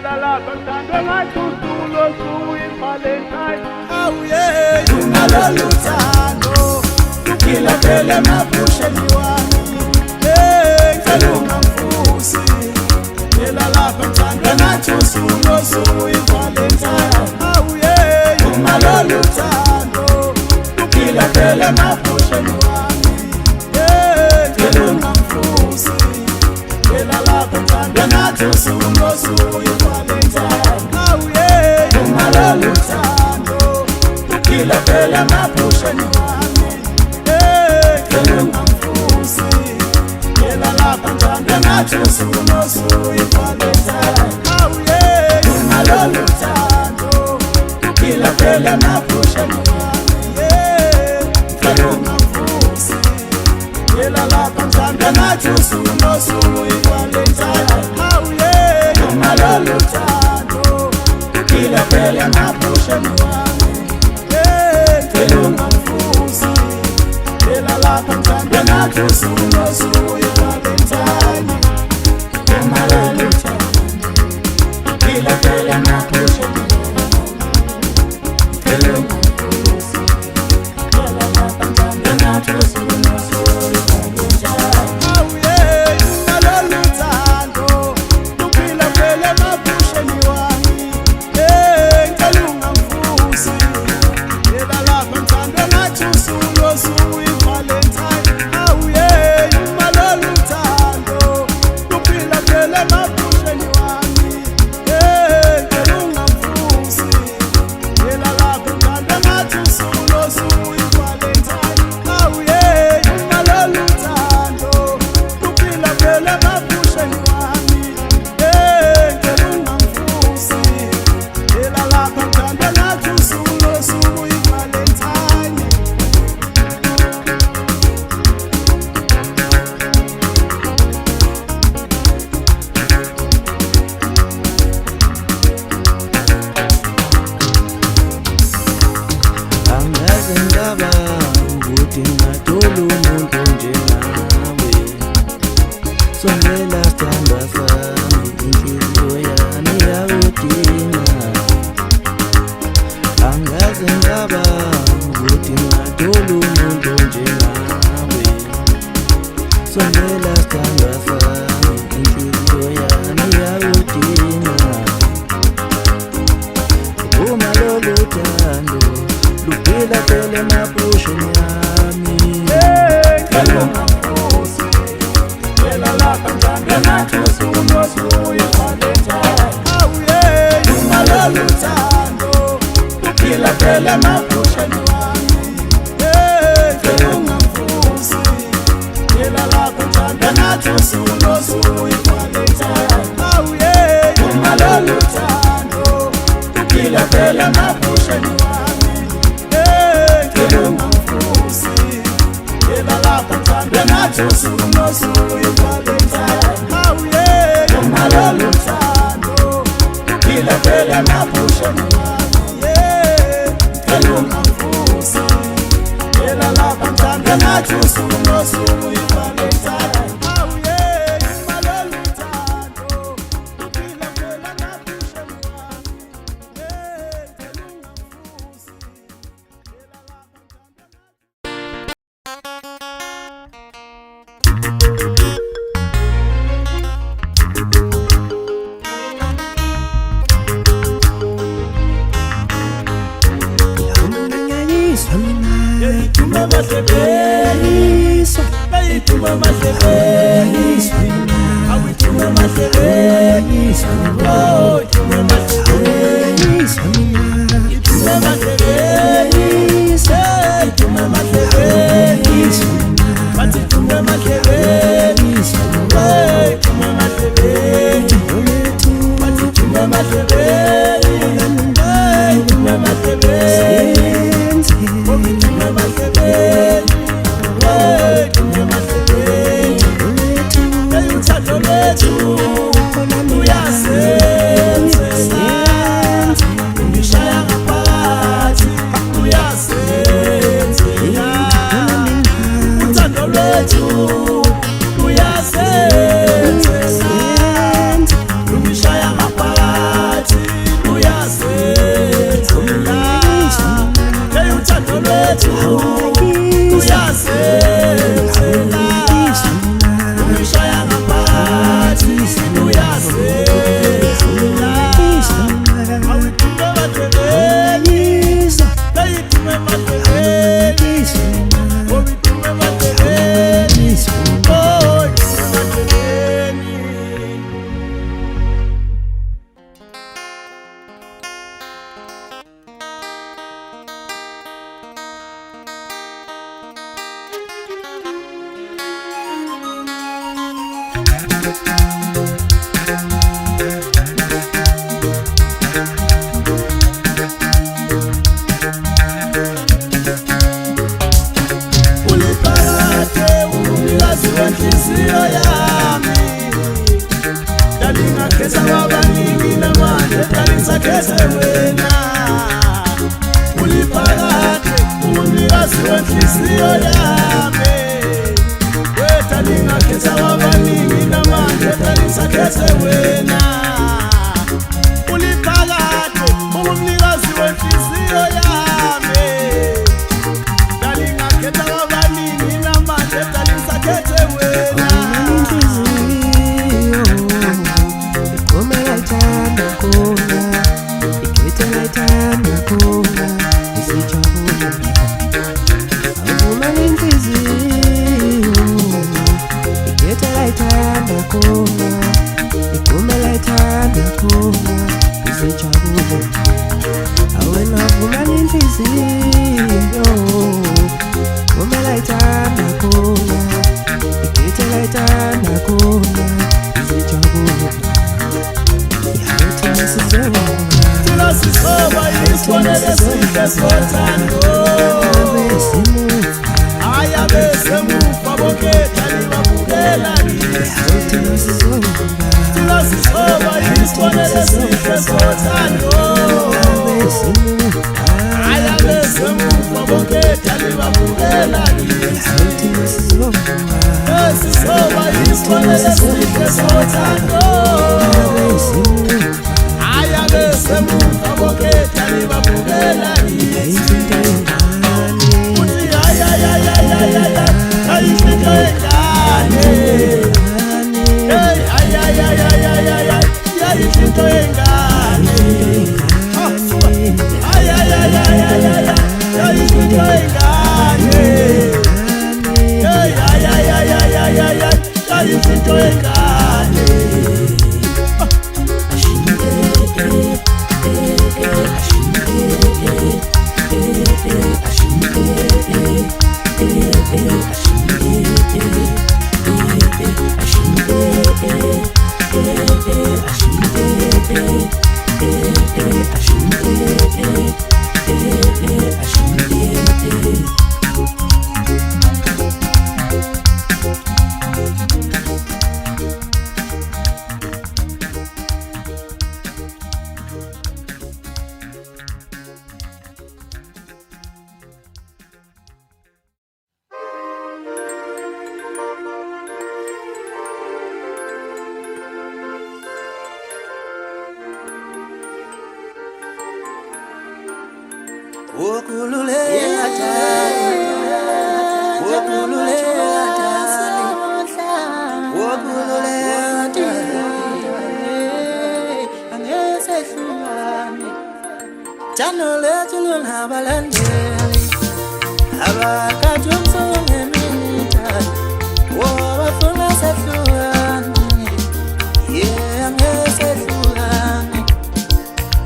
Ela lapha mthandwa ngathi usuku losuku iValentine. Awuye unalolu thando luphila phela emaphusheni wami. Ngicela ungamfusi ela lapha mthandwa ngathi usuku losuku iValentine. Awuye unalolu thando luphila phela emaphusheni wami. Ngicela ungamfusi ela lapha mthandwa ngathi usuku losuku iValentine. Awuye unalolu thando luphila phela emaphusheni wami. Ngicela ungamfusi ela lapha mthandwa ngathi usuku losuku iValentine. Awuye unalolu thando luphila phela emaphusheni wami. Ngicela ungamfusi ela lapha mthandwa ngathi usuku losuku iValentine. Awuye unalolu thando luphila phela emaphusheni wami. Ngicela ungamfusi ela lapha mthandwa ngathi usuku losuku iValentine. Unalolu thando luphila phela emaphusheni wami. Ngicela ungamfusi ela lapha mthandwa ngathi usuku losuku iValentine. Awuye unalolu thando luphila phela emaphusheni wami. Ngicela ungamfusi ela lapha mthandwa ngathi usuku losuku iValentine. Awuye unalolu thando luphila phela emaphusheni wami. Ngicela ungamfusi ela lapha mthandwa ngathi usuku losuku iValentine. Awuye unalolu thando luphila phela emaphusheni wami. Ngicela ungamfusi ela lapha mthandwa ngathi usuku losuku iValentine. Angaze ngaba ukuthi ngathola umuntu njengawe. Sondela sithandwa sami, inhliziyo yami iyakudinga. Angaze ngaba ukuthi ngathola umuntu njengawe. Sondela sithandwa sami, inhliziyo yami iyakudinga. Uma lolu thando luphila phela emaphusheni wami. Ngicela ungamfusi ela lapha mthandwa ngathi usuku losuku iValentine. Awuye unalolu thando luphila phela emaphusheni wami. Ngicela ungamfusi ela lapha mthandwa ngathi usuku losuku iValentine. Awuye unalolu thando luphila phela emaphusheni wami. Ngicela ungamfusi ela lapha mthandwa ngathi usuku losuku iValentine. Awuye unalolu thando luphila phela emaphusheni wami. Ngicela ungamfusi ela lapha mthandwa ngathi usuku losuku iValentine. Awuye unalolu thando luphila phela emaphusheni wami. Ngicela ungamfusi ela lapha mthandwa Ithuma mahlebeni, ithuma mahlebeni, awithuma mahlebeni, oh ithuma mahlebeni, ithuma mahlebeni, ithuma mahlebeni, bathi ithuma mahlebeni, oh ithuma mahlebeni, bathi ithuma mahlebeni, oh ithuma mahlebeni. Uyasenza, ungishaya ngaphakathi, uyasela ungishaya ngaphansi uyasela awithume emadleleni beyithume emadleleni obithume emadleleni oh emadleleni. Uliphakade umnikazi wenhliziyo yami, dalingakhetha kwabaningi namanje dalisakhethe wena. Uliphakade umnikazi wenhliziyo yami, dalingakhetha kwabaningi namanje dalisakhethe wena. Uliphakade umnikazi wenhliziyo yami, dalingakhetha kwabaningi namanje dalisakhethe wena. Thina sisoba isibonelo esihle sothando, hhayi abesemuva bonke dalibabukela kithi. Thina sisoba isibonelo esihle sothando, hhayi abesemuva bonke dalibabukela kithi. Sisoba isibonelo esihle sothando, hhayi abesemuva bonke dalibabukela kithi. Uthi hayi hayi hayi hayi hayi hayi into engane, hey hayi hayi hayi hayi hayi hayi hayi into engane, hayi hayi hayi hayi hayi hayi into engane, hey hayi hayi hayi hayi hayi hayi into engane. Jano letu luna balandeli abakajumso ngemita wabafuna sefluani yeah ngesefluani.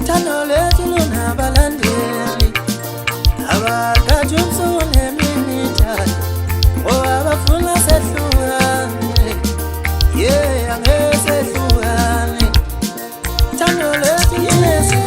Jano letu luna balandeli abakajumso ngemita wabafuna sefluani yeah ngesefluani. Jano letu yesu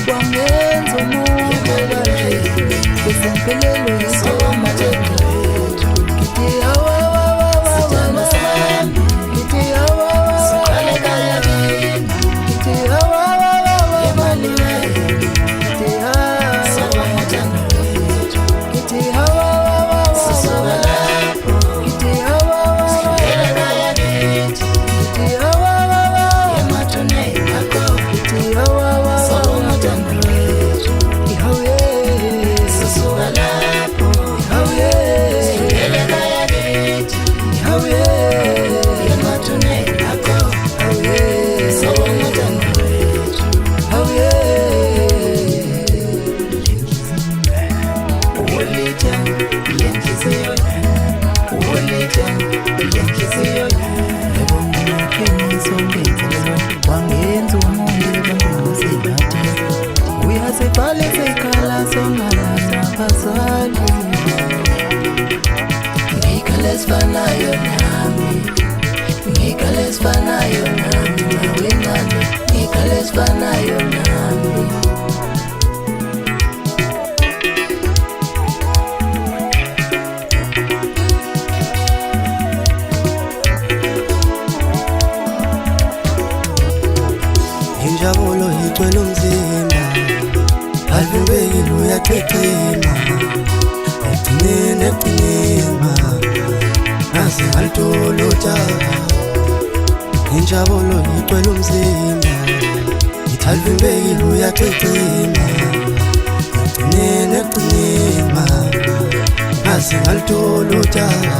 Wangenza umuntu Injabulo igcwele umzimba, alivimbekile uyachechima, egcineni egcinima, nazi alitholi utshaba. Injabulo igcwele umzimba, alivimbekile uyachechima, egcineni egcinima, nazi alitholi utshaba.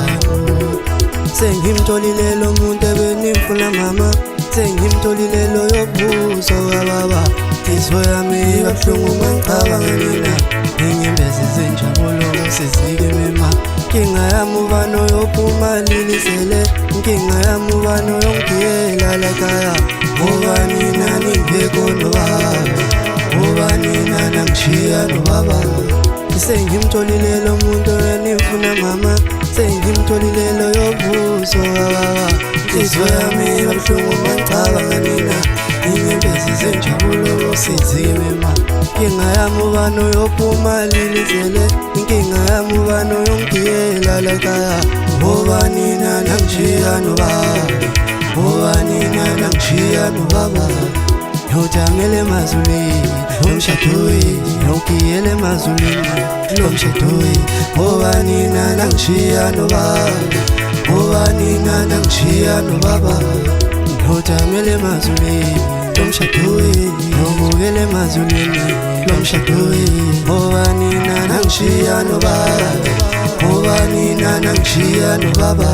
Sengimtholile lo muntu ebenimfuna mama, sengimtholile lo yobuso kababa. Inhliziyo yami ibuhlungu mangicabanga nina, inyembezi zenjabulo sizikimema. Inkinga yami ubani oyophuma lilisele, inkinga yami ubani oyongiyela lakhaya. Ubani nani ngibheko nobaba, ubani nani angishiya nobaba. Sengimtholile lo muntu enimfuna mama, sengimtholile lo yobuso kababa. Inhliziyo yami ibuhlungu mangicabanga nina, inyembezi zenjabulo sizikimema. Inkinga yami ubani oyophuma lilisele, inkinga yami ubani oyongiyela lakhaya. Ubani nani angishiya nobaba, ubani nani angishiya nobaba. Nojamele emazulwini lomshadweni, nogiyele emazulwini lomshadweni. Ubani nani angishiya nobaba, ubani nani angishiya nobaba. Nojamele emazulwini lomshadweni, nobukele emazulwini lomshadweni. Ubani nani angishiya nobaba, ubani nani angishiya nobaba.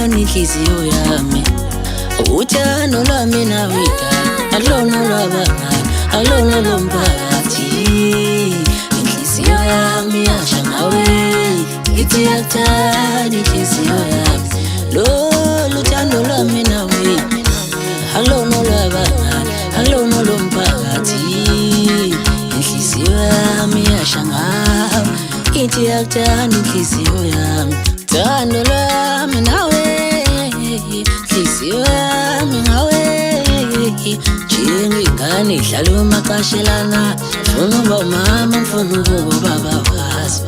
Inhliziyo yami uthando lwami nawida, alona lwabangani, alona lomphakathi. Inhliziyo yami yasha ngawe, ithi yakuthanda inhliziyo yami. Lolu thando lwami nawida, alona lwabangani, alona lomphakathi. Inhliziyo yami yasha ngawe, ithi yakuthanda inhliziyo yami. Thando lwami nawe, inhliziyo yami ngawe. Njengengane idlala umaqashelana, ngifuna ukuba umama, ngifuna ukuba ubaba wazi.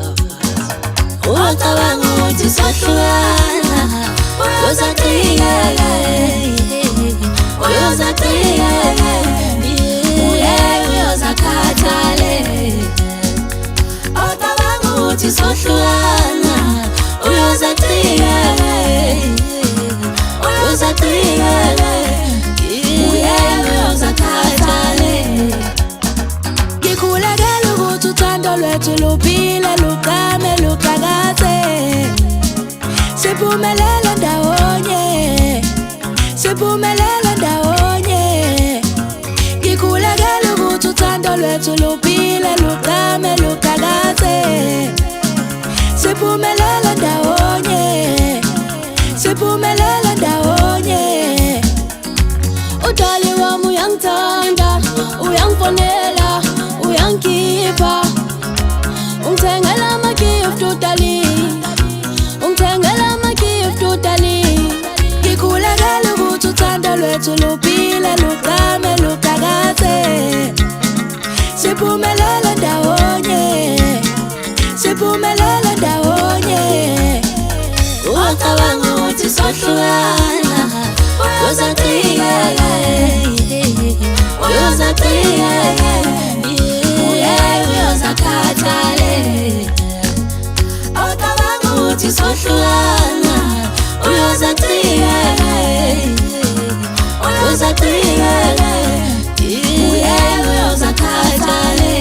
Ucabanga ukuthi sahlukana, uyozacikela, uyozacikela, uyezakhathala. lwethu luphile luqame luqhakaze siphumelele ndawonye siphumelele ndawonye ngikhulekela ukuthi uthando lwethu luphile luqame luqhakaze siphumelele ndawonye siphumelele ndawonye udali wami uyangithanda uyangifonela uyangikhipha ungithengela ama-gift udali ungithengela ama-gift udali ngikhulekela ukuthi uthando lwethu luphile luqame luqhakaze siphumelele ndawonye siphumelele ndawonye ucabanga ukuthi sohlukana uyozacikela uyozacikela uyozakhathale ucabanga ukuthi sohlukana uyozacikela uyozacikela uyozakhathale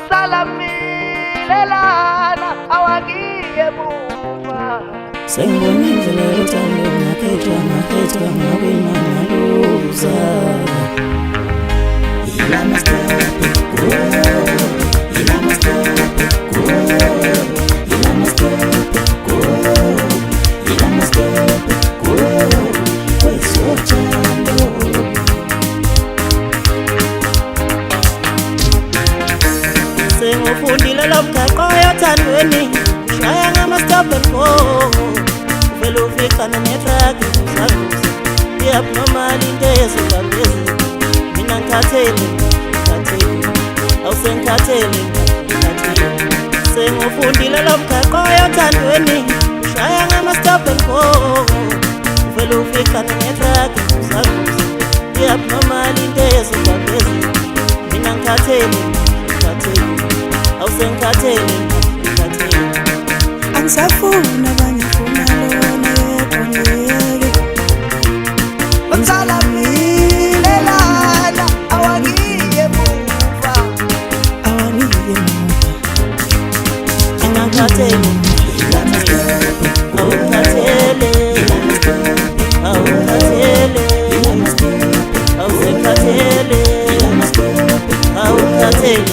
Salamilelana awangiye muva sengibona indlela yothando ngakhethwa ngawina ngaluza ilama stop go ilama stop go ilama stop go ilama stop go kwesothando sengufundile lo mgaqo yothandweni ushaya ngama-stop and go uvele ufikana netraki uzakuza i-abnormal into ezibambezi mina ngikhathele awusengikhathele sengufundile lo mgaqo yothandweni ushaya ngama-stop and go uvele ufikana netraki uzakuza i-abnormal into ezibambezi mina ngikhathele awusengikhathele angisafuna abangifuna lona yedwa ngiyeke Salamilelana awangiye muva angikhathele awukhathele awusengikhathele awukhathele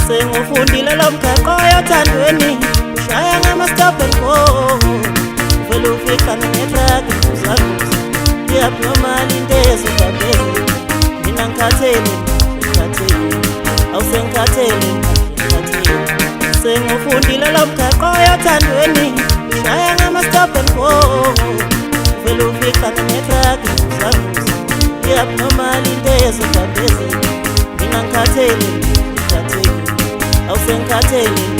sengufundile lo mgaqo yothandweni ushaya ngama-stop and go uvele ufikana netraki uzakuza i-abnormal into ezibambezi mina ngikhathele awusengikhathele sengufundile lo mgaqo yothandweni ushaya ngama-stop and go uvele ufikana netraki uzakuza i-abnormal into ezibambezi mina ngikhathele awusengikhathele